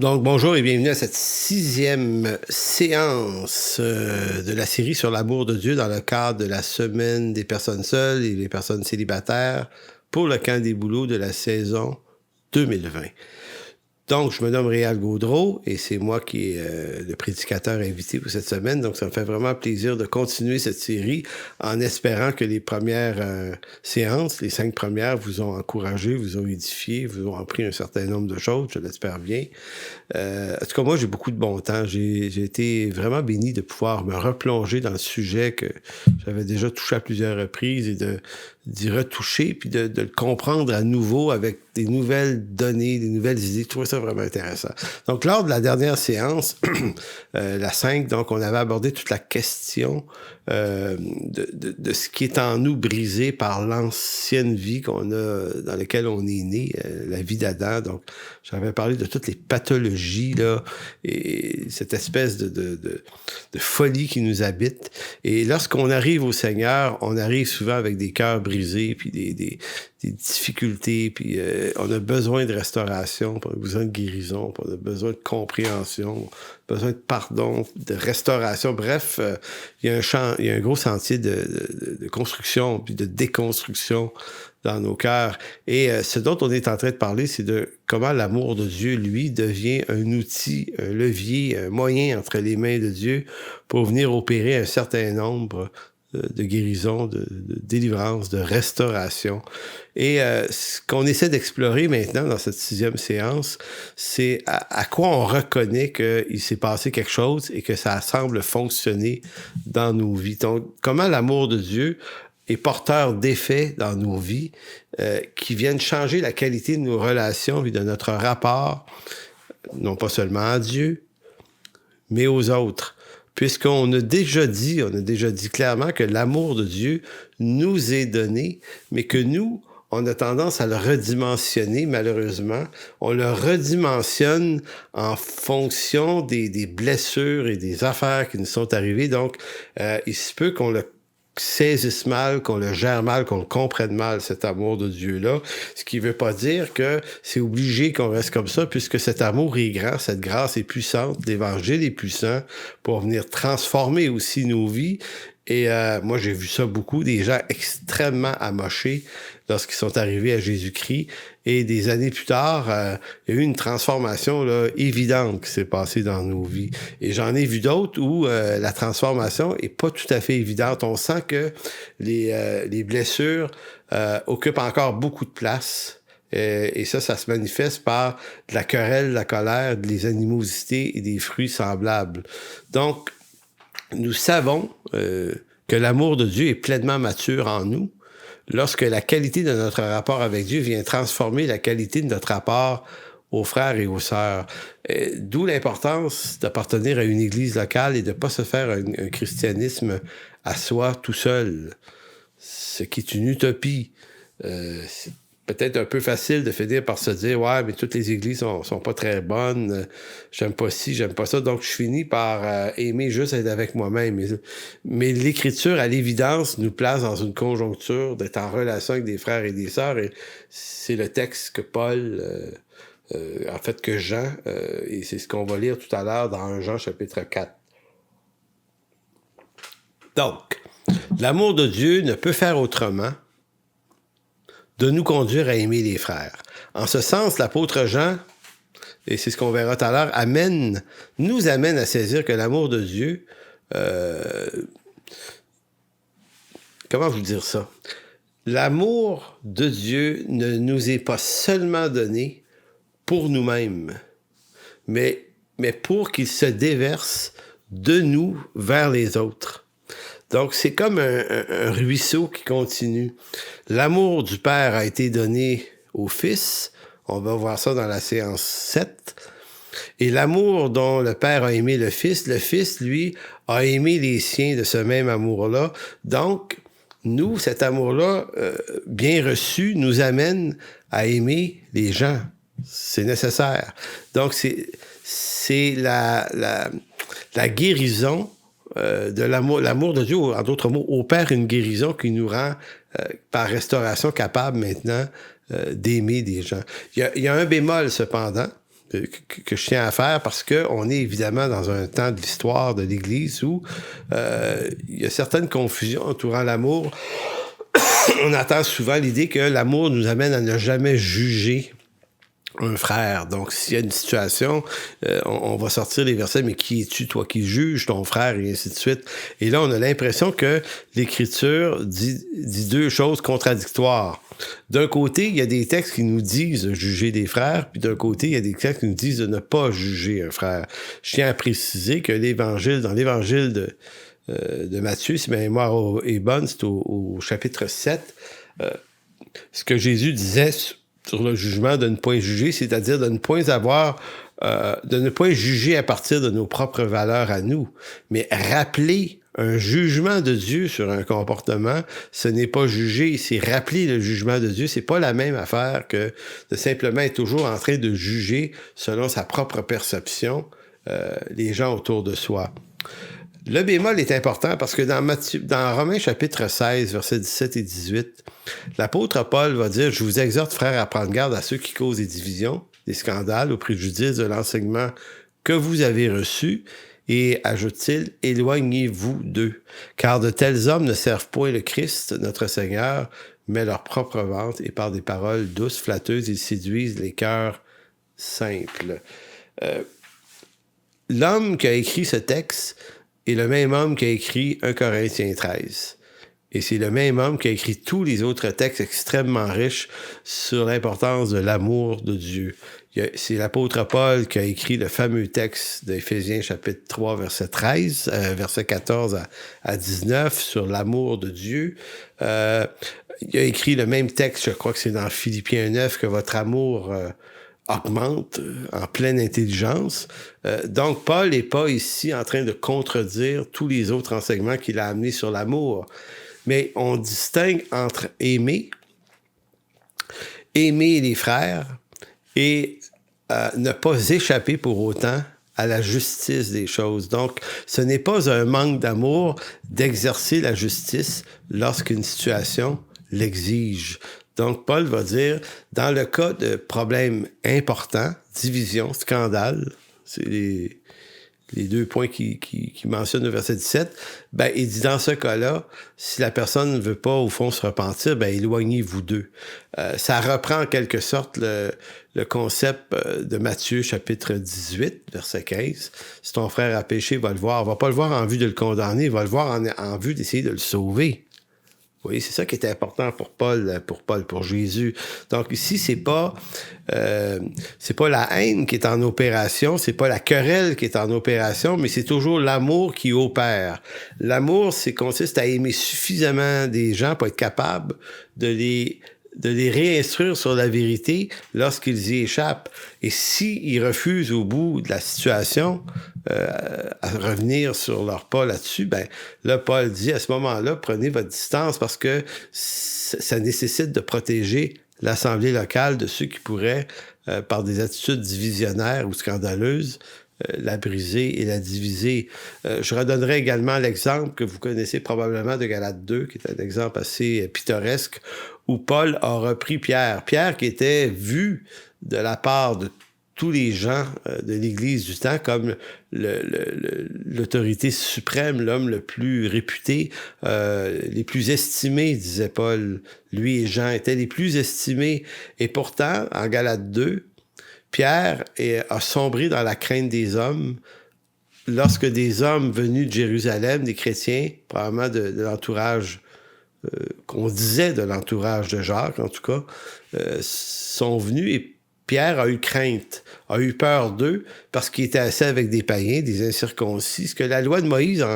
Donc, bonjour et bienvenue à cette 6e séance de la série sur l'amour de Dieu dans le cadre de la semaine des personnes seules et les personnes célibataires pour le camp des boulots de la saison 2020. Donc, je me nomme Réal Gaudreau et c'est moi qui est le prédicateur invité pour cette semaine. Donc, ça me fait vraiment plaisir de continuer cette série en espérant que les premières séances, les 5 premières, vous ont encouragé, vous ont édifié, vous ont appris un certain nombre de choses, je l'espère bien. En tout cas, moi, j'ai beaucoup de bon temps. J'ai été vraiment béni de pouvoir me replonger dans le sujet que j'avais déjà touché à plusieurs reprises et d'y retoucher, puis de le comprendre à nouveau avec des nouvelles données, des nouvelles idées. Je trouvais ça vraiment intéressant. Donc, lors de la dernière séance, la 5, donc, on avait abordé toute la question de ce qui est en nous brisé par l'ancienne vie qu'on a, dans laquelle on est né, la vie d'Adam. Donc, j'avais parlé de toutes les pathologies, là, et cette espèce de folie qui nous habite. Et lorsqu'on arrive au Seigneur, on arrive souvent avec des cœurs brisés, puis des difficultés, puis on a besoin de restauration, on a besoin de guérison, on a besoin de compréhension, besoin de pardon, de restauration. Bref, il y a un gros sentier de construction puis de déconstruction dans nos cœurs. Et ce dont on est en train de parler, c'est de comment l'amour de Dieu, lui, devient un outil, un levier, un moyen entre les mains de Dieu pour venir opérer un certain nombre de guérison, de délivrance, de restauration. Et ce qu'on essaie d'explorer maintenant dans cette 6e séance, c'est à quoi on reconnaît qu'il s'est passé quelque chose et que ça semble fonctionner dans nos vies. Donc, comment l'amour de Dieu est porteur d'effets dans nos vies qui viennent changer la qualité de nos relations et de notre rapport, non pas seulement à Dieu, mais aux autres. Puisqu'on a déjà dit clairement que l'amour de Dieu nous est donné, mais que nous, on a tendance à le redimensionner, malheureusement. On le redimensionne en fonction des blessures et des affaires qui nous sont arrivées. Donc, il se peut qu'on le saisisse mal, qu'on le gère mal, qu'on le comprenne mal, cet amour de Dieu-là. Ce qui ne veut pas dire que c'est obligé qu'on reste comme ça, puisque cet amour est grand, cette grâce est puissante, l'Évangile est puissant pour venir transformer aussi nos vies. Et moi, j'ai vu ça beaucoup, des gens extrêmement amochés lorsqu'ils sont arrivés à Jésus-Christ. Et des années plus tard, il y a eu une transformation là, évidente qui s'est passée dans nos vies. Et j'en ai vu d'autres où la transformation est pas tout à fait évidente. On sent que les blessures occupent encore beaucoup de place. Et ça se manifeste par de la querelle, de la colère, des animosités et des fruits semblables. Donc, nous savons que l'amour de Dieu est pleinement mature en nous lorsque la qualité de notre rapport avec Dieu vient transformer la qualité de notre rapport aux frères et aux sœurs. D'où l'importance d'appartenir à une église locale et de ne pas se faire un christianisme à soi tout seul, ce qui est une utopie. C'est peut-être un peu facile de finir par se dire « Ouais, mais toutes les églises sont pas très bonnes, j'aime pas ci, j'aime pas ça. » Donc, je finis par aimer juste être avec moi-même. Mais l'Écriture, à l'évidence, nous place dans une conjoncture d'être en relation avec des frères et des sœurs. Et c'est le texte que Paul, en fait, que Jean, et c'est ce qu'on va lire tout à l'heure dans 1 Jean chapitre 4. Donc, l'amour de Dieu ne peut faire autrement de nous conduire à aimer les frères. En ce sens, l'apôtre Jean, et c'est ce qu'on verra tout à l'heure, nous amène à saisir que l'amour de Dieu, comment vous dire ça? L'amour de Dieu ne nous est pas seulement donné pour nous-mêmes, mais pour qu'il se déverse de nous vers les autres. Donc, c'est comme un ruisseau qui continue. L'amour du Père a été donné au Fils. On va voir ça dans la séance 7. Et l'amour dont le Père a aimé le Fils, lui, a aimé les siens de ce même amour-là. Donc, nous, cet amour-là, bien reçu, nous amène à aimer les gens. C'est nécessaire. Donc, c'est la guérison de l'amour de Dieu, en d'autres mots, opère une guérison qui nous rend, par restauration, capable maintenant d'aimer des gens. Il y a un bémol, cependant, que je tiens à faire parce qu'on est évidemment dans un temps de l'histoire de l'Église où il y a certaines confusions entourant l'amour. On entend souvent l'idée que l'amour nous amène à ne jamais juger un frère. Donc, s'il y a une situation, on va sortir les versets, mais qui es-tu, toi qui juges ton frère, et ainsi de suite. Et là, on a l'impression que l'Écriture dit deux choses contradictoires. D'un côté, il y a des textes qui nous disent de juger des frères, puis d'un côté, il y a des textes qui nous disent de ne pas juger un frère. Je tiens à préciser que dans l'évangile de Matthieu, si ma mémoire est bonne, c'est au chapitre 7, ce que Jésus disait sur le jugement de ne point juger, c'est-à-dire de ne point juger à partir de nos propres valeurs à nous, mais rappeler un jugement de Dieu sur un comportement, ce n'est pas juger, c'est rappeler le jugement de Dieu. C'est pas la même affaire que de simplement être toujours en train de juger selon sa propre perception les gens autour de soi. Le bémol est important parce que dans Romains chapitre 16, versets 17 et 18, l'apôtre Paul va dire « Je vous exhorte, frères, à prendre garde à ceux qui causent des divisions, des scandales, au préjudice de l'enseignement que vous avez reçu. » Et, ajoute-t-il, « Éloignez-vous d'eux, car de tels hommes ne servent point le Christ, notre Seigneur, mais leur propre ventre, et par des paroles douces, flatteuses, ils séduisent les cœurs simples. » L'homme qui a écrit ce texte est le même homme qui a écrit 1 Corinthiens 13. Et c'est le même homme qui a écrit tous les autres textes extrêmement riches sur l'importance de l'amour de Dieu. C'est l'apôtre Paul qui a écrit le fameux texte d'Éphésiens chapitre 3, verset 13, verset 14 à 19, sur l'amour de Dieu. Il a écrit le même texte, je crois que c'est dans Philippiens 9, que votre amour augmente en pleine intelligence. Donc, Paul n'est pas ici en train de contredire tous les autres enseignements qu'il a amenés sur l'amour. Mais on distingue entre aimer les frères et ne pas échapper pour autant à la justice des choses. Donc, ce n'est pas un manque d'amour d'exercer la justice lorsqu'une situation l'exige. Donc, Paul va dire, dans le cas de problèmes importants, division, scandale, c'est les deux points qu'il mentionne au verset 17, ben, il dit dans ce cas-là, si la personne ne veut pas, au fond, se repentir, ben, éloignez-vous d'eux. Ça reprend en quelque sorte le concept de Matthieu, chapitre 18, verset 15. Si ton frère a péché, va le voir. Il ne va pas le voir en vue de le condamner, il va le voir en vue d'essayer de le sauver. Vous voyez, c'est ça qui était important pour Jésus. Donc ici, c'est pas la haine qui est en opération, c'est pas la querelle qui est en opération, mais c'est toujours l'amour qui opère. L'amour, consiste à aimer suffisamment des gens pour être capable de les réinstruire sur la vérité lorsqu'ils y échappent. Et s'ils refusent au bout de la situation à revenir sur leur pas là-dessus, ben là, Paul dit à ce moment-là, prenez votre distance parce que ça nécessite de protéger l'assemblée locale de ceux qui pourraient, par des attitudes divisionnaires ou scandaleuses, la briser et la diviser. Je redonnerai également l'exemple que vous connaissez probablement de Galates 2, qui est un exemple assez pittoresque, où Paul a repris Pierre. Pierre qui était vu de la part de tous les gens de l'Église du temps comme l'autorité suprême, l'homme le plus réputé, les plus estimés, disait Paul. Lui et Jean étaient les plus estimés. Et pourtant, en Galates 2, Pierre a sombré dans la crainte des hommes lorsque des hommes venus de Jérusalem, des chrétiens, probablement de l'entourage, qu'on disait de l'entourage de Jacques, en tout cas, sont venus et Pierre a eu crainte, a eu peur d'eux parce qu'il était assis avec des païens, des incirconcis, ce que la loi de Moïse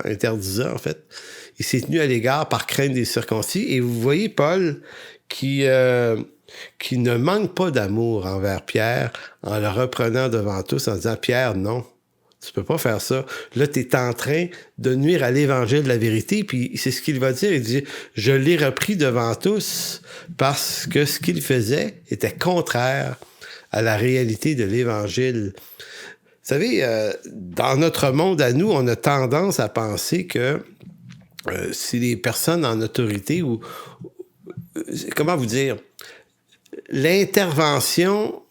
interdisait, en fait. Il s'est tenu à l'égard par crainte des circoncis. Et vous voyez Paul qui ne manque pas d'amour envers Pierre en le reprenant devant tous en disant « Pierre, non, tu peux pas faire ça. Là, tu es en train de nuire à l'évangile de la vérité. » Puis c'est ce qu'il va dire. Il dit « Je l'ai repris devant tous parce que ce qu'il faisait était contraire à la réalité de l'évangile. » Vous savez, dans notre monde à nous, on a tendance à penser que c'est les personnes en autorité ou comment vous dire, l'intervention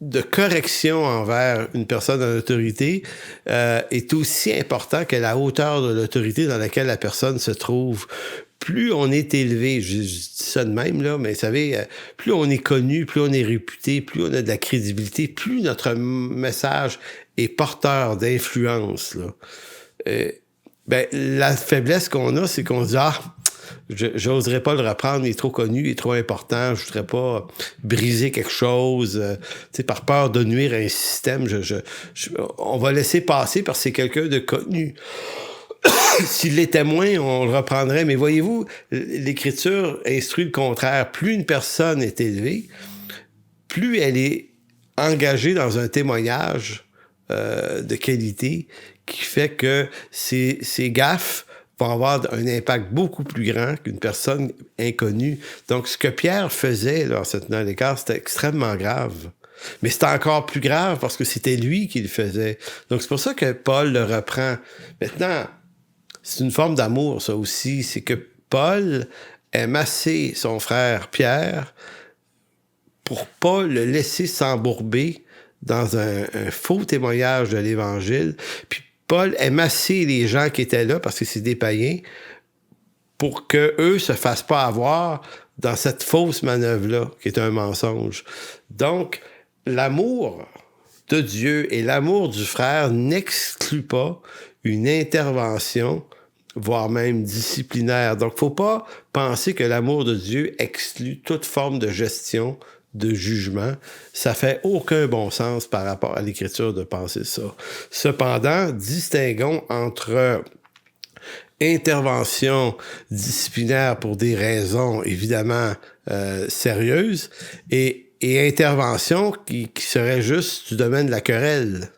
de correction envers une personne en autorité est aussi important que la hauteur de l'autorité dans laquelle la personne se trouve. Plus on est élevé, je dis ça de même, là, mais vous savez, plus on est connu, plus on est réputé, plus on a de la crédibilité, plus notre message est porteur d'influence, là. La faiblesse qu'on a, c'est qu'on se dit « Ah, j'oserais pas le reprendre, il est trop connu, il est trop important, je voudrais pas briser quelque chose, par peur de nuire à un système, on va laisser passer parce que c'est quelqu'un de connu. » S'il l'était moins, on le reprendrait. Mais voyez-vous, l'Écriture instruit le contraire. Plus une personne est élevée, plus elle est engagée dans un témoignage de qualité qui fait que ses gaffes vont avoir un impact beaucoup plus grand qu'une personne inconnue. Donc, ce que Pierre faisait là, en se tenant à l'écart, c'était extrêmement grave. Mais c'était encore plus grave parce que c'était lui qui le faisait. Donc, c'est pour ça que Paul le reprend. Maintenant, c'est une forme d'amour, ça aussi. C'est que Paul aime assez son frère Pierre pour pas le laisser s'embourber dans un faux témoignage de l'Évangile. Puis Paul aime assez les gens qui étaient là, parce que c'est des païens, pour qu'eux se fassent pas avoir dans cette fausse manœuvre-là, qui est un mensonge. Donc, l'amour de Dieu et l'amour du frère n'exclut pas une intervention, voire même disciplinaire. Donc, faut pas penser que l'amour de Dieu exclut toute forme de gestion, de jugement. Ça fait aucun bon sens par rapport à l'Écriture de penser ça. Cependant, distinguons entre intervention disciplinaire pour des raisons évidemment sérieuses et intervention qui serait juste du domaine de la querelle.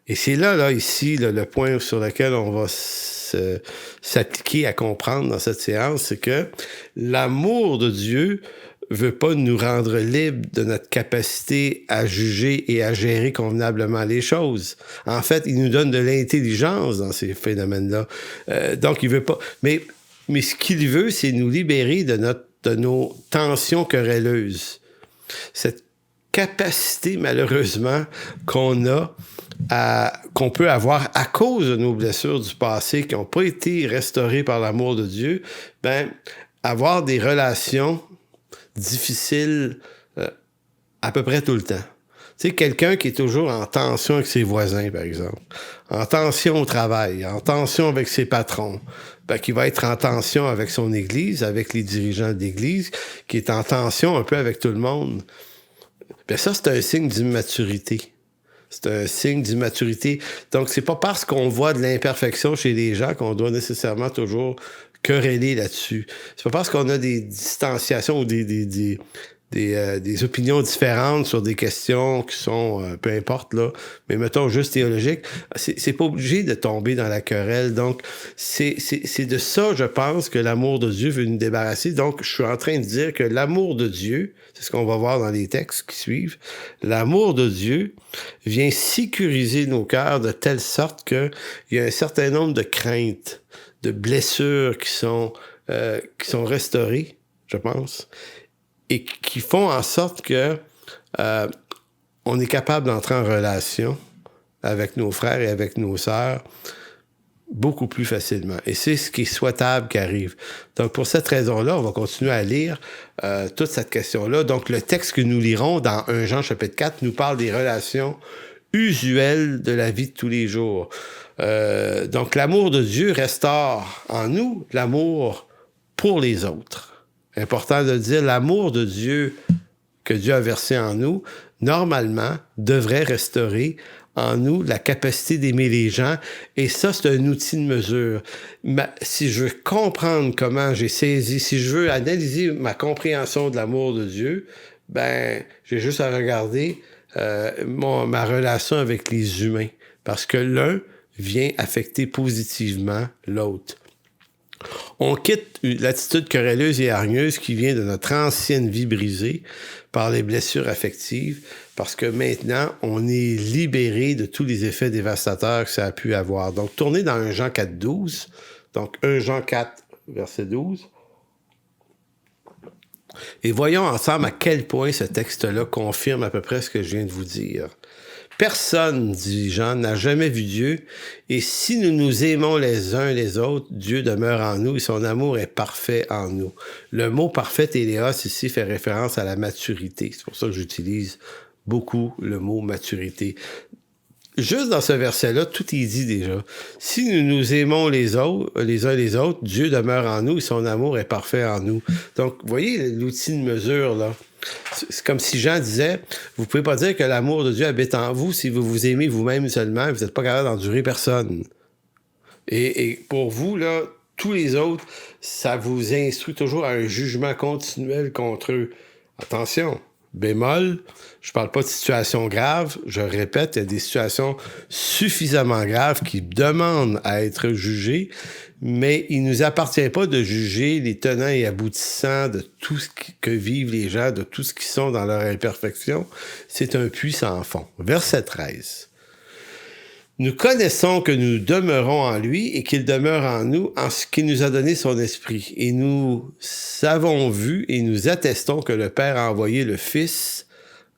Et c'est là ici, le point sur lequel on va s'appliquer à comprendre dans cette séance, c'est que l'amour de Dieu veut pas nous rendre libres de notre capacité à juger et à gérer convenablement les choses. En fait, il nous donne de l'intelligence dans ces phénomènes-là. Donc, il veut pas... Mais ce qu'il veut, c'est nous libérer de nos tensions querelleuses. Cette capacité, malheureusement, qu'on peut avoir à cause de nos blessures du passé qui n'ont pas été restaurées par l'amour de Dieu, avoir des relations difficiles à peu près tout le temps. Tu sais, quelqu'un qui est toujours en tension avec ses voisins, par exemple, en tension au travail, en tension avec ses patrons, qui va être en tension avec son Église, avec les dirigeants de l'Église, qui est en tension un peu avec tout le monde. Ça, c'est un signe d'immaturité. C'est un signe d'immaturité. Donc, c'est pas parce qu'on voit de l'imperfection chez les gens qu'on doit nécessairement toujours quereller là-dessus. C'est pas parce qu'on a des distanciations ou des opinions différentes sur des questions qui sont, peu importe, là, mais mettons juste théologiques, c'est pas obligé de tomber dans la querelle. Donc, c'est de ça, je pense, que l'amour de Dieu veut nous débarrasser. Donc, je suis en train de dire que l'amour de Dieu, c'est ce qu'on va voir dans les textes qui suivent, l'amour de Dieu vient sécuriser nos cœurs de telle sorte qu'il y a un certain nombre de craintes, de blessures qui sont restaurées, je pense, et qui font en sorte que on est capable d'entrer en relation avec nos frères et avec nos sœurs beaucoup plus facilement. Et c'est ce qui est souhaitable qui arrive. Donc, pour cette raison-là, on va continuer à lire toute cette question-là. Donc, le texte que nous lirons dans 1 Jean chapitre 4 nous parle des relations usuelles de la vie de tous les jours. Donc, l'amour de Dieu restaure en nous l'amour pour les autres. Important de dire, l'amour de Dieu que Dieu a versé en nous, normalement, devrait restaurer en nous la capacité d'aimer les gens. Et ça, c'est un outil de mesure. Si je veux comprendre comment j'ai saisi, si je veux analyser ma compréhension de l'amour de Dieu, j'ai juste à regarder ma relation avec les humains. Parce que l'un vient affecter positivement l'autre. On quitte l'attitude querelleuse et hargneuse qui vient de notre ancienne vie brisée par les blessures affectives, parce que maintenant, on est libéré de tous les effets dévastateurs que ça a pu avoir. Donc, tournez dans 1 Jean 4, 12. Donc, 1 Jean 4, verset 12. Et voyons ensemble à quel point ce texte-là confirme à peu près ce que je viens de vous dire. Personne, dit Jean, n'a jamais vu Dieu, et si nous nous aimons les uns les autres, Dieu demeure en nous et son amour est parfait en nous. Le mot parfait, téléos, ici, fait référence à la maturité. C'est pour ça que j'utilise beaucoup le mot maturité. Juste dans ce verset-là, tout est dit déjà. Si nous nous aimons les uns les autres, Dieu demeure en nous et son amour est parfait en nous. Donc, vous voyez l'outil de mesure, là. C'est comme si Jean disait, vous pouvez pas dire que l'amour de Dieu habite en vous si vous vous aimez vous-même seulement, vous n'êtes pas capable d'endurer personne. Et pour vous, là, tous les autres, ça vous instruit toujours à un jugement continuel contre eux. Attention, bémol, je parle pas de situations graves, je répète, il y a des situations suffisamment graves qui demandent à être jugées, mais il nous appartient pas de juger les tenants et aboutissants de tout ce que vivent les gens, de tout ce qu'ils sont dans leur imperfection. C'est un puits sans fond. Verset 13. Nous connaissons que nous demeurons en lui et qu'il demeure en nous en ce qu'il nous a donné son esprit. Et nous avons vu et nous attestons que le Père a envoyé le Fils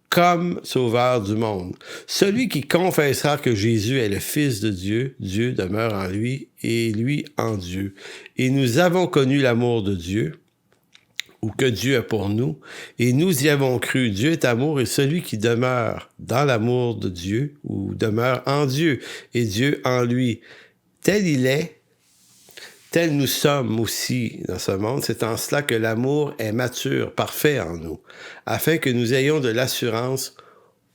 comme sauveur du monde. Celui qui confessera que Jésus est le Fils de Dieu, Dieu demeure en lui et lui en Dieu. Et nous avons connu l'amour de Dieu, ou que Dieu a pour nous, et nous y avons cru. Dieu est amour, et celui qui demeure dans l'amour de Dieu, ou demeure en Dieu, et Dieu en lui, tel il est, tel nous sommes aussi dans ce monde. C'est en cela que l'amour est mature, parfait en nous, afin que nous ayons de l'assurance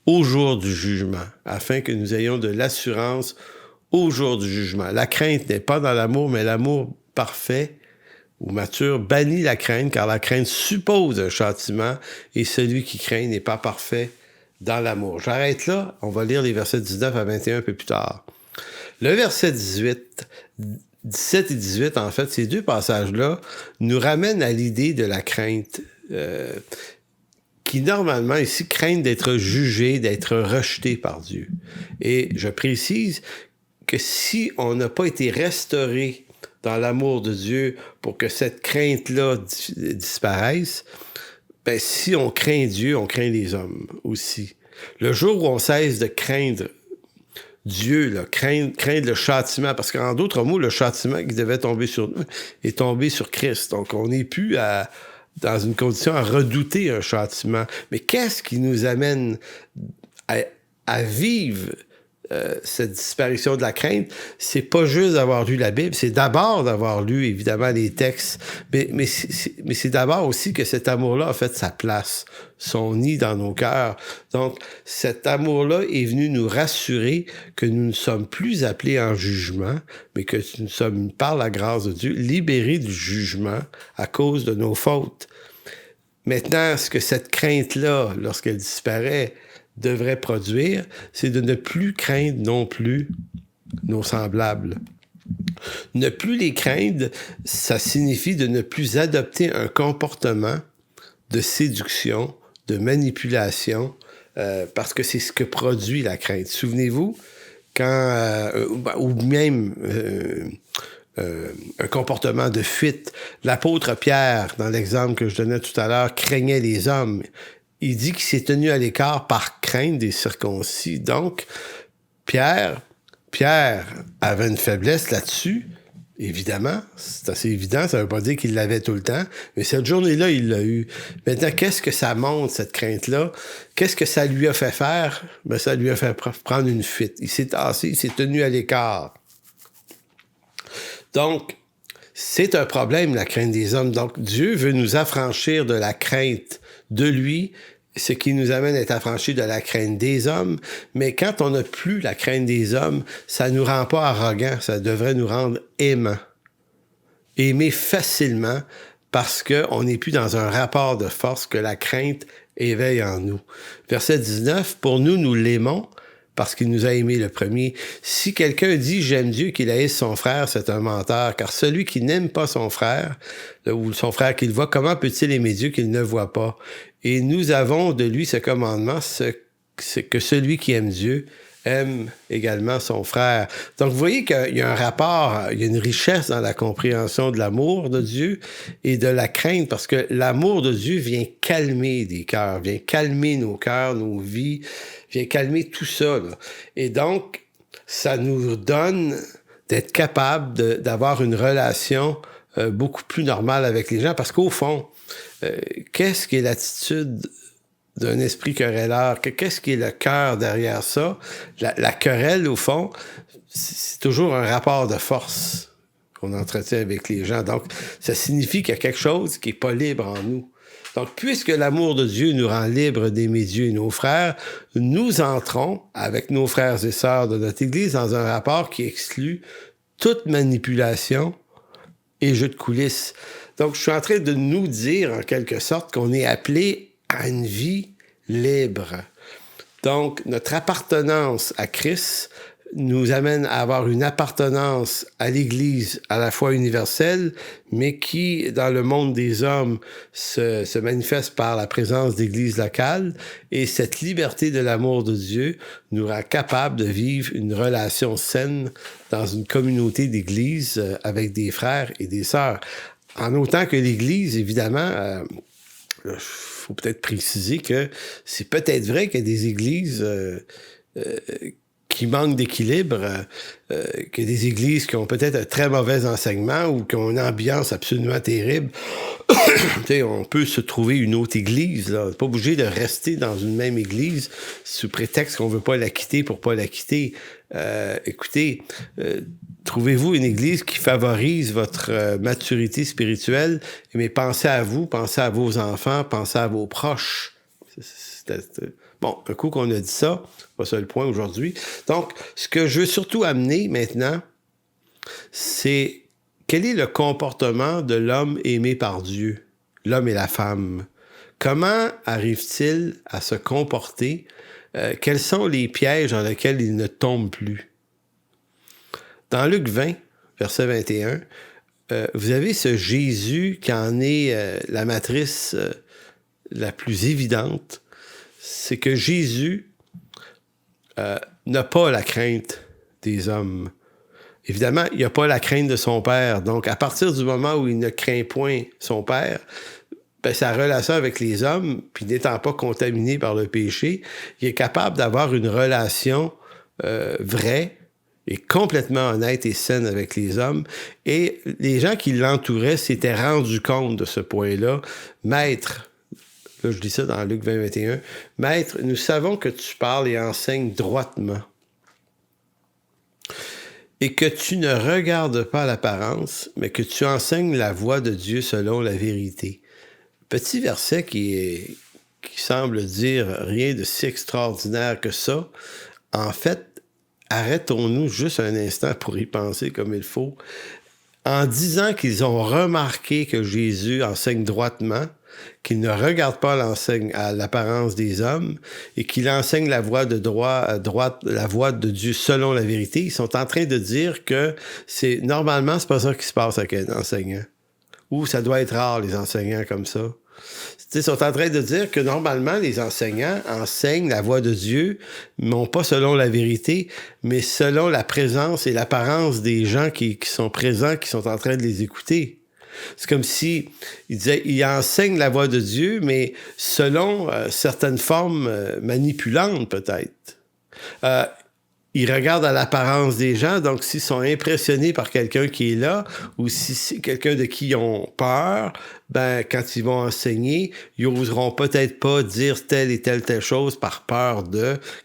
au jour du jugement, afin que nous ayons de l'assurance au jour du jugement. La crainte n'est pas dans l'amour, mais l'amour parfait ou mature bannit la crainte, car la crainte suppose un châtiment, et celui qui craint n'est pas parfait dans l'amour. J'arrête là, on va lire les versets 19 à 21 un peu plus tard. Le verset 17 et 18, en fait, ces deux passages-là nous ramènent à l'idée de la crainte, qui normalement ici craignent d'être jugé, d'être rejeté par Dieu. Et je précise que si on n'a pas été restauré dans l'amour de Dieu pour que cette crainte-là disparaisse, ben, si on craint Dieu, on craint les hommes aussi. Le jour où on cesse de craindre Dieu, là, craindre le châtiment, parce qu'en d'autres mots, le châtiment qui devait tomber sur nous est tombé sur Christ. Donc, on n'est plus dans une condition à redouter un châtiment. Mais qu'est-ce qui nous amène à vivre cette disparition de la crainte? C'est pas juste d'avoir lu la Bible, c'est d'abord d'avoir lu, évidemment, les textes, mais c'est d'abord aussi que cet amour-là a fait sa place, son nid dans nos cœurs. Donc, cet amour-là est venu nous rassurer que nous ne sommes plus appelés en jugement, mais que nous sommes, par la grâce de Dieu, libérés du jugement à cause de nos fautes. Maintenant, ce que cette crainte-là, lorsqu'elle disparaît, devrait produire, c'est de ne plus craindre non plus nos semblables. Ne plus les craindre, ça signifie de ne plus adopter un comportement de séduction, de manipulation, parce que c'est ce que produit la crainte. Souvenez-vous, ou même un comportement de fuite. L'apôtre Pierre, dans l'exemple que je donnais tout à l'heure, craignait les hommes. Il dit qu'il s'est tenu à l'écart par crainte des circoncis. Donc, Pierre avait une faiblesse là-dessus, évidemment. C'est assez évident, ça ne veut pas dire qu'il l'avait tout le temps, mais cette journée-là, il l'a eu. Maintenant, qu'est-ce que ça montre, cette crainte-là? Qu'est-ce que ça lui a fait faire? Ben, ça lui a fait prendre une fuite. Il s'est tassé, il s'est tenu à l'écart. Donc, c'est un problème, la crainte des hommes. Donc, Dieu veut nous affranchir de la crainte de lui, ce qui nous amène à être affranchis de la crainte des hommes. Mais quand on n'a plus la crainte des hommes, ça ne nous rend pas arrogants, ça devrait nous rendre aimants. Aimer facilement parce qu'on n'est plus dans un rapport de force que la crainte éveille en nous. Verset 19, « Pour nous, nous l'aimons parce qu'il nous a aimés le premier. Si quelqu'un dit « J'aime Dieu » qu'il haïsse son frère, c'est un menteur, car celui qui n'aime pas son frère, ou son frère qu'il voit, comment peut-il aimer Dieu qu'il ne voit pas? Et nous avons de lui ce commandement, c'est que celui qui aime Dieu aime également son frère. Donc, vous voyez qu'il y a un rapport, il y a une richesse dans la compréhension de l'amour de Dieu et de la crainte, parce que l'amour de Dieu vient calmer des cœurs, vient calmer nos cœurs, nos vies, vient calmer tout ça, là. Et donc, ça nous donne d'être capable d'avoir une relation beaucoup plus normale avec les gens, parce qu'au fond, qu'est-ce qui est l'attitude d'un esprit querelleur? Qu'est-ce qui est le cœur derrière ça? La querelle, au fond, c'est toujours un rapport de force qu'on entretient avec les gens. Donc, ça signifie qu'il y a quelque chose qui n'est pas libre en nous. Donc, puisque l'amour de Dieu nous rend libres d'aimer Dieu et nos frères, nous entrons, avec nos frères et sœurs de notre Église, dans un rapport qui exclut toute manipulation et jeu de coulisses. Donc, je suis en train de nous dire, en quelque sorte, qu'on est appelé à une vie libre. Donc, notre appartenance à Christ nous amène à avoir une appartenance à l'Église à la fois universelle, mais qui, dans le monde des hommes, se manifeste par la présence d'églises locales. Et cette liberté de l'amour de Dieu nous rend capable de vivre une relation saine dans une communauté d'églises avec des frères et des sœurs. En autant que l'Église, évidemment, faut peut-être préciser que c'est peut-être vrai qu'il y a des églises qui manquent d'équilibre, qu'il y a des églises qui ont peut-être un très mauvais enseignement ou qui ont une ambiance absolument terrible. On peut se trouver une autre église, là. On n'est pas obligé de rester dans une même église sous prétexte qu'on ne veut pas la quitter pour pas la quitter. Écoutez, trouvez-vous une église qui favorise votre maturité spirituelle, mais pensez à vous, pensez à vos enfants, pensez à vos proches. Bon, un coup qu'on a dit ça, c'est pas ça le point aujourd'hui. Donc, ce que je veux surtout amener maintenant, c'est quel est le comportement de l'homme aimé par Dieu, l'homme et la femme? Comment arrive-t-il à se comporter? Quels sont les pièges dans lesquels il ne tombe plus? Dans Luc 20, verset 21, vous avez ce Jésus qui en est la matrice la plus évidente. C'est que Jésus n'a pas la crainte des hommes. Évidemment, il n'a pas la crainte de son Père. Donc, à partir du moment où il ne craint point son Père, ben, sa relation avec les hommes, puis n'étant pas contaminé par le péché, il est capable d'avoir une relation vraie et complètement honnête et saine avec les hommes. Et les gens qui l'entouraient s'étaient rendus compte de ce point-là. Maître, là je dis ça dans Luc 20, 21, Maître, nous savons que tu parles et enseignes droitement, et que tu ne regardes pas l'apparence, mais que tu enseignes la voie de Dieu selon la vérité. Petit verset qui semble dire rien de si extraordinaire que ça. En fait, arrêtons-nous juste un instant pour y penser comme il faut. En disant qu'ils ont remarqué que Jésus enseigne droitement, qu'il ne regarde pas à l'apparence des hommes et qu'il enseigne la voie de la voie de Dieu selon la vérité, ils sont en train de dire que normalement, c'est pas ça qui se passe avec un enseignant. Ou ça doit être rare, les enseignants comme ça. Ils sont en train de dire que normalement, les enseignants enseignent la voie de Dieu, non pas selon la vérité, mais selon la présence et l'apparence des gens qui sont présents, qui sont en train de les écouter. C'est comme si il disait, il enseigne la voie de Dieu, mais selon certaines formes manipulantes peut-être. Ils regardent à l'apparence des gens, donc s'ils sont impressionnés par quelqu'un qui est là, ou si c'est quelqu'un de qui ils ont peur, ben quand ils vont enseigner, ils n'oseront peut-être pas dire telle et telle chose par peur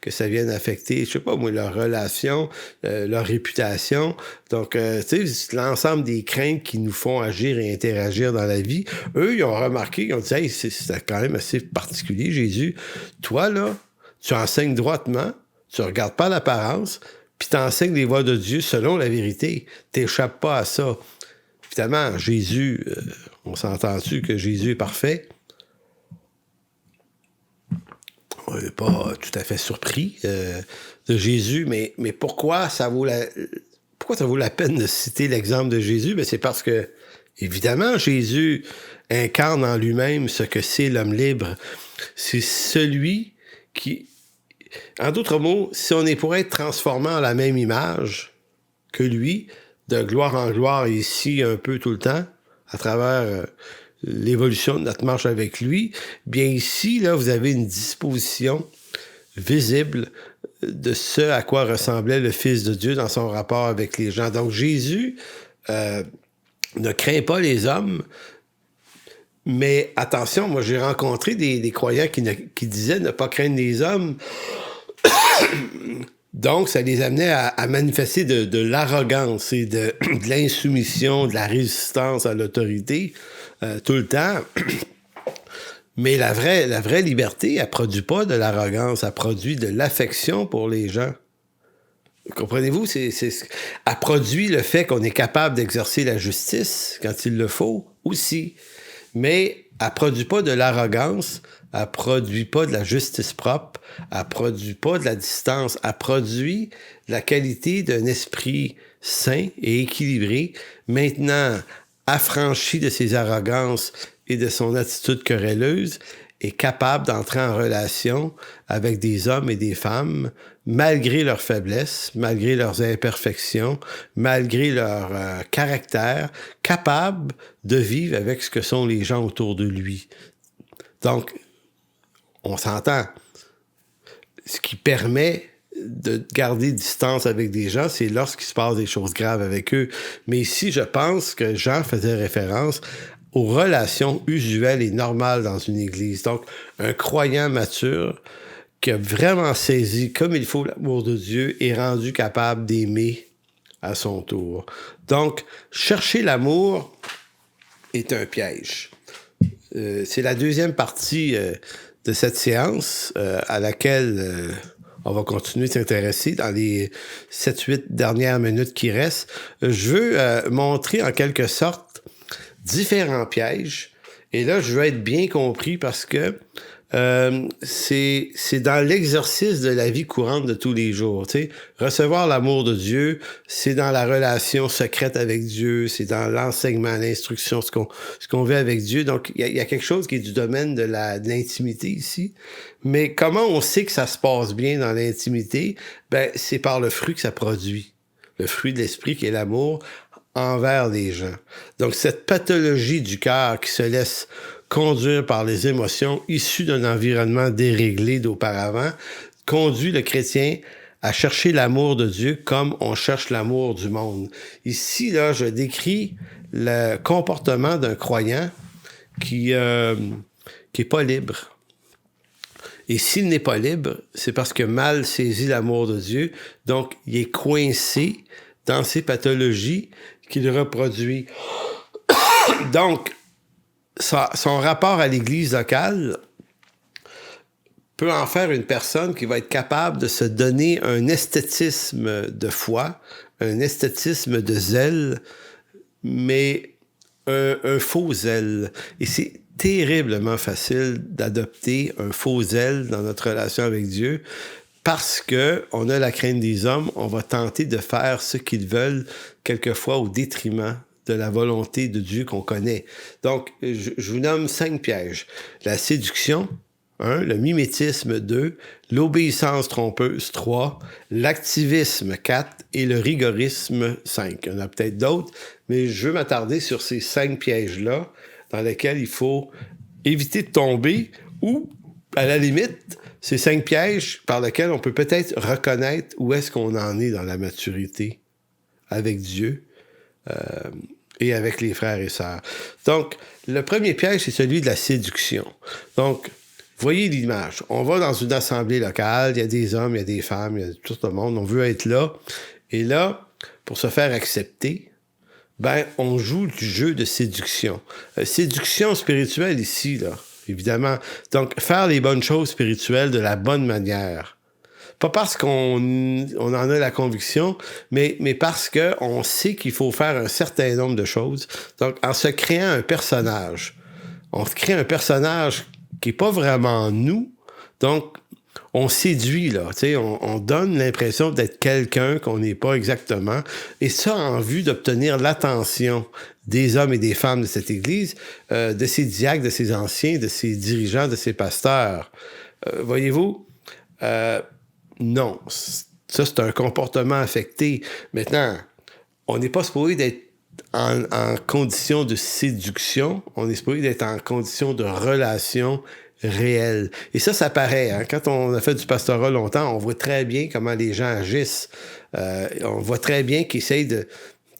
que ça vienne affecter, je sais pas moi, leur relation, leur réputation. Donc, tu sais, l'ensemble des craintes qui nous font agir et interagir dans la vie, eux, ils ont remarqué, ils ont dit, hey, c'est quand même assez particulier, Jésus. Toi, là, tu enseignes droitement, tu ne regardes pas l'apparence, puis tu enseignes les voies de Dieu selon la vérité. Tu n'échappes pas à ça. Évidemment, Jésus, on s'entend-tu que Jésus est parfait? On n'est pas tout à fait surpris de Jésus, mais pourquoi ça vaut la peine de citer l'exemple de Jésus? Ben, c'est parce que, évidemment, Jésus incarne en lui-même ce que c'est l'homme libre. C'est celui qui... En d'autres mots, si on est pour être transformé en la même image que lui, de gloire en gloire ici un peu tout le temps, à travers l'évolution de notre marche avec lui, bien ici, là, vous avez une disposition visible de ce à quoi ressemblait le Fils de Dieu dans son rapport avec les gens. Donc Jésus ne craint pas les hommes, mais attention, moi j'ai rencontré des croyants qui disaient ne pas craindre les hommes. Donc, ça les amenait à manifester de l'arrogance et de l'insoumission, de la résistance à l'autorité tout le temps. Mais la vraie liberté, elle produit pas de l'arrogance, elle produit de l'affection pour les gens. Comprenez-vous? Elle produit le fait qu'on est capable d'exercer la justice quand il le faut aussi. Mais elle produit pas de l'arrogance, elle produit pas de la justice propre, elle produit pas de la distance, elle produit la qualité d'un esprit sain et équilibré, maintenant affranchi de ses arrogances et de son attitude querelleuse, est capable d'entrer en relation avec des hommes et des femmes, malgré leurs faiblesses, malgré leurs imperfections, malgré leur caractère, capable de vivre avec ce que sont les gens autour de lui. Donc, on s'entend. Ce qui permet de garder distance avec des gens, c'est lorsqu'il se passe des choses graves avec eux. Mais ici, je pense que Jean faisait référence aux relations usuelles et normales dans une église. Donc, un croyant mature qui a vraiment saisi comme il faut l'amour de Dieu est rendu capable d'aimer à son tour. Donc, chercher l'amour est un piège. C'est la deuxième partie de cette séance à laquelle on va continuer de s'intéresser dans les 7-8 dernières minutes qui restent. Je veux montrer en quelque sorte différents pièges. Et là, je veux être bien compris parce que c'est dans l'exercice de la vie courante de tous les jours. Tu sais, recevoir l'amour de Dieu, c'est dans la relation secrète avec Dieu, c'est dans l'enseignement, l'instruction, ce qu'on vit avec Dieu. Donc, il y a quelque chose qui est du domaine de l'intimité ici. Mais comment on sait que ça se passe bien dans l'intimité? Ben, c'est par le fruit que ça produit. Le fruit de l'esprit qui est l'amour envers les gens. Donc, cette pathologie du cœur qui se laisse conduire par les émotions issues d'un environnement déréglé d'auparavant conduit le chrétien à chercher l'amour de Dieu comme on cherche l'amour du monde. Ici, là, je décris le comportement d'un croyant qui est pas libre. Et s'il n'est pas libre, c'est parce que mal saisi l'amour de Dieu, donc il est coincé dans ces pathologies qu'il reproduit. Donc, son rapport à l'Église locale peut en faire une personne qui va être capable de se donner un esthétisme de foi, un esthétisme de zèle, mais un faux zèle. Et c'est terriblement facile d'adopter un faux zèle dans notre relation avec Dieu parce qu'on a la crainte des hommes, on va tenter de faire ce qu'ils veulent, quelquefois au détriment de la volonté de Dieu qu'on connaît. Donc, je vous nomme 5 pièges. La séduction, 1, le mimétisme, 2, l'obéissance trompeuse, 3, l'activisme, 4, et le rigorisme, 5. Il y en a peut-être d'autres, mais je veux m'attarder sur ces 5 pièges-là dans lesquels il faut éviter de tomber ou, à la limite, ces 5 pièges par lesquels on peut peut-être reconnaître où est-ce qu'on en est dans la maturité avec Dieu et avec les frères et sœurs. Donc, le premier piège, c'est celui de la séduction. Donc, voyez l'image. On va dans une assemblée locale, il y a des hommes, il y a des femmes, il y a tout le monde, on veut être là. Et là, pour se faire accepter, ben, on joue du jeu de séduction. Séduction spirituelle ici, là, évidemment. Donc, faire les bonnes choses spirituelles de la bonne manière. Pas parce qu'on en a la conviction, mais parce qu'on sait qu'il faut faire un certain nombre de choses. Donc, en se créant un personnage, on se crée un personnage qui n'est pas vraiment nous. Donc, on séduit, là, tu sais, on donne l'impression d'être quelqu'un qu'on n'est pas exactement. Et ça en vue d'obtenir l'attention des hommes et des femmes de cette Église, de ses diacres, de ses anciens, de ses dirigeants, de ses pasteurs. Voyez-vous, Non. Ça, c'est un comportement affecté. Maintenant, on n'est pas supposé d'être en condition de séduction. On est supposé d'être en condition de relation réelle. Et ça paraît. Hein? Quand on a fait du pastorat longtemps, on voit très bien comment les gens agissent. On voit très bien qu'ils essayent de...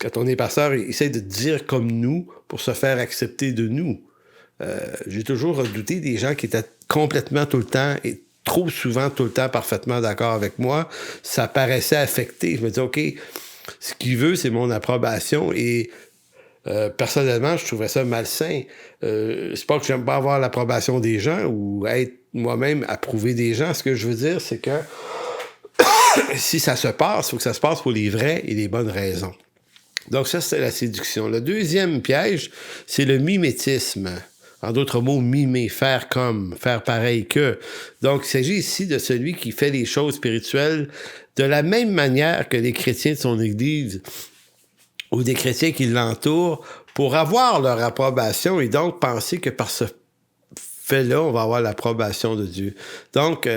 Quand on est pasteur, ils essayent de dire comme nous pour se faire accepter de nous. J'ai toujours redouté des gens qui étaient complètement tout le temps et trop souvent tout le temps parfaitement d'accord avec moi. Ça paraissait affecté. Je me dis, OK, ce qu'il veut, c'est mon approbation et personnellement, je trouvais ça malsain. C'est pas que j'aime pas avoir l'approbation des gens ou être moi-même approuvé des gens. Ce que je veux dire, c'est que si ça se passe, il faut que ça se passe pour les vraies et les bonnes raisons. Donc ça, c'est la séduction. Le deuxième piège, c'est le mimétisme. En d'autres mots, mimer, faire comme, faire pareil que. Donc, il s'agit ici de celui qui fait les choses spirituelles de la même manière que les chrétiens de son Église ou des chrétiens qui l'entourent pour avoir leur approbation et donc penser que par ce fait-là, on va avoir l'approbation de Dieu. Donc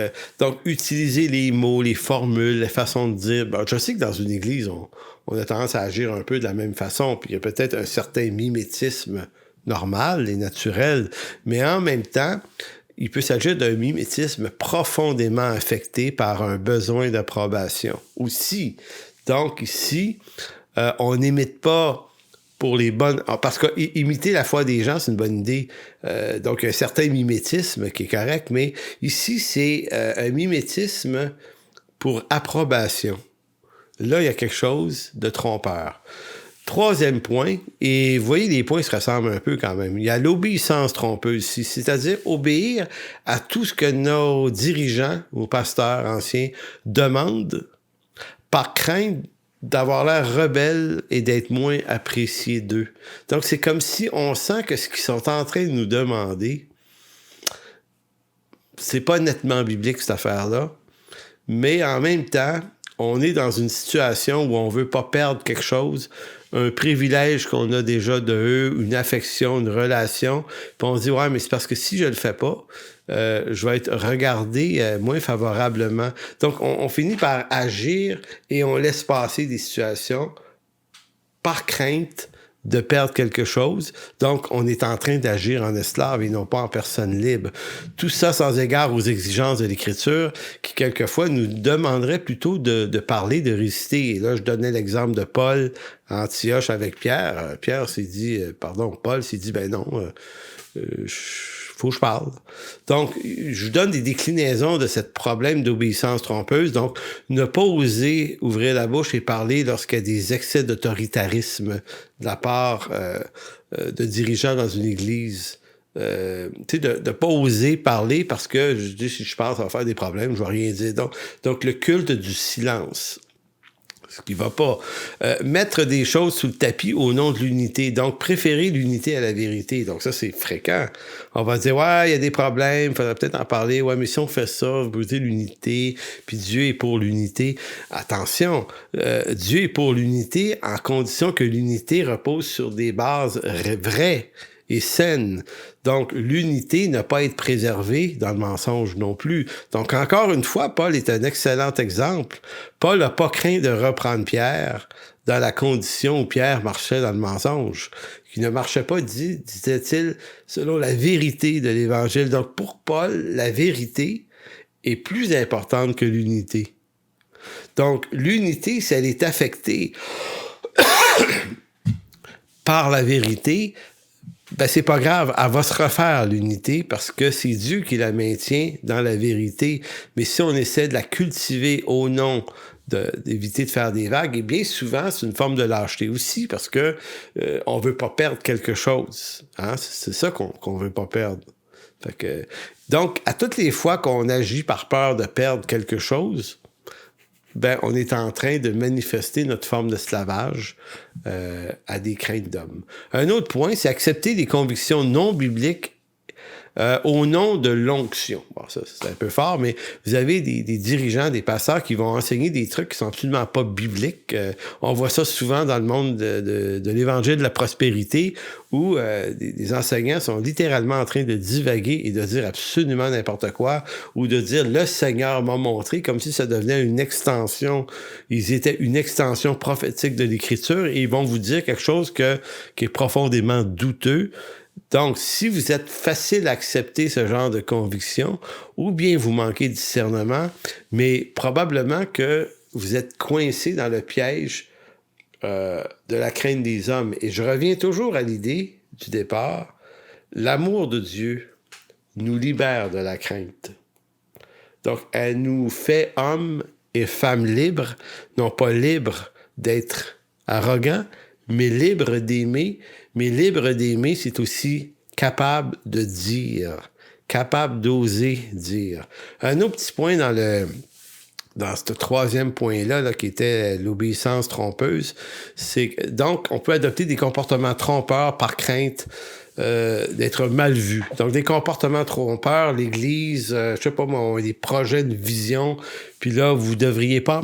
utiliser les mots, les formules, les façons de dire. Ben, je sais que dans une Église, on a tendance à agir un peu de la même façon, puis il y a peut-être un certain mimétisme normal et naturel, mais en même temps, il peut s'agir d'un mimétisme profondément affecté par un besoin d'approbation aussi. Donc ici, on n'imite pas pour les bonnes... Parce qu'imiter la foi des gens, c'est une bonne idée. Donc, un certain mimétisme qui est correct, mais ici, c'est un mimétisme pour approbation. Là, il y a quelque chose de trompeur. Troisième point, et vous voyez, les points se ressemblent un peu quand même. Il y a l'obéissance trompeuse ici, c'est-à-dire obéir à tout ce que nos dirigeants ou pasteurs anciens demandent par crainte d'avoir l'air rebelle et d'être moins apprécié d'eux. Donc, c'est comme si on sent que ce qu'ils sont en train de nous demander, c'est pas nettement biblique, cette affaire-là, mais en même temps, on est dans une situation où on veut pas perdre quelque chose, un privilège qu'on a déjà de eux, une affection, une relation, puis on se dit, ouais, mais c'est parce que si je le fais pas, je vais être regardé moins favorablement. Donc, on finit par agir et on laisse passer des situations par crainte de perdre quelque chose. Donc, on est en train d'agir en esclave et non pas en personne libre. Tout ça sans égard aux exigences de l'Écriture qui, quelquefois, nous demanderait plutôt de parler, de réciter. Et là, je donnais l'exemple de Paul à Antioche avec Pierre. Pierre s'est dit, Paul s'est dit, ben non, faut que je parle. Donc, je donne des déclinaisons de ce problème d'obéissance trompeuse. Donc, ne pas oser ouvrir la bouche et parler lorsqu'il y a des excès d'autoritarisme de la part de dirigeants dans une église. Tu sais, de ne pas oser parler parce que, je dis, si je parle, ça va faire des problèmes, je ne vais rien dire. Donc, le culte du silence. Ce qui va pas. Mettre des choses sous le tapis au nom de l'unité. Donc, préférer l'unité à la vérité. Donc, ça, c'est fréquent. On va dire, ouais, il y a des problèmes, il faudrait peut-être en parler. Ouais, mais si on fait ça, vous brisez l'unité, puis Dieu est pour l'unité. Attention, Dieu est pour l'unité en condition que l'unité repose sur des bases vraies et saine. Donc, l'unité n'a pas à être préservée dans le mensonge non plus. Donc, encore une fois, Paul est un excellent exemple. Paul n'a pas craint de reprendre Pierre dans la condition où Pierre marchait dans le mensonge. Il ne marchait pas, disait-il, selon la vérité de l'Évangile. Donc, pour Paul, la vérité est plus importante que l'unité. Donc, l'unité, si elle est affectée par la vérité, ben c'est pas grave, elle va se refaire l'unité parce que c'est Dieu qui la maintient dans la vérité. Mais si on essaie de la cultiver au nom d'éviter de faire des vagues, et bien souvent, c'est une forme de lâcheté aussi parce que on veut pas perdre quelque chose. Hein? C'est ça qu'on veut pas perdre. Fait que, donc, à toutes les fois qu'on agit par peur de perdre quelque chose, ben, on est en train de manifester notre forme d'esclavage à des craintes d'hommes. Un autre point, c'est accepter les convictions non bibliques au nom de l'onction. Bon, ça, c'est un peu fort, mais vous avez des dirigeants, des pasteurs qui vont enseigner des trucs qui sont absolument pas bibliques. On voit ça souvent dans le monde de l'évangile de la prospérité, où des enseignants sont littéralement en train de divaguer et de dire absolument n'importe quoi, ou de dire « le Seigneur m'a montré », comme si ça devenait une extension. Ils étaient une extension prophétique de l'Écriture, et ils vont vous dire quelque chose qui est profondément douteux. Donc, si vous êtes facile à accepter ce genre de conviction, ou bien vous manquez de discernement, mais probablement que vous êtes coincé dans le piège de la crainte des hommes. Et je reviens toujours à l'idée du départ, l'amour de Dieu nous libère de la crainte. Donc, elle nous fait hommes et femmes libres, non pas libres d'être arrogants, mais libres d'aimer. Mais libre d'aimer, c'est aussi capable de dire, capable d'oser dire. Un autre petit point dans ce troisième point-là, là, qui était l'obéissance trompeuse, c'est que, donc, on peut adopter des comportements trompeurs par crainte d'être mal vu. Donc, des comportements trompeurs, l'Église, je sais pas moi, des projets de vision, puis là, vous devriez pas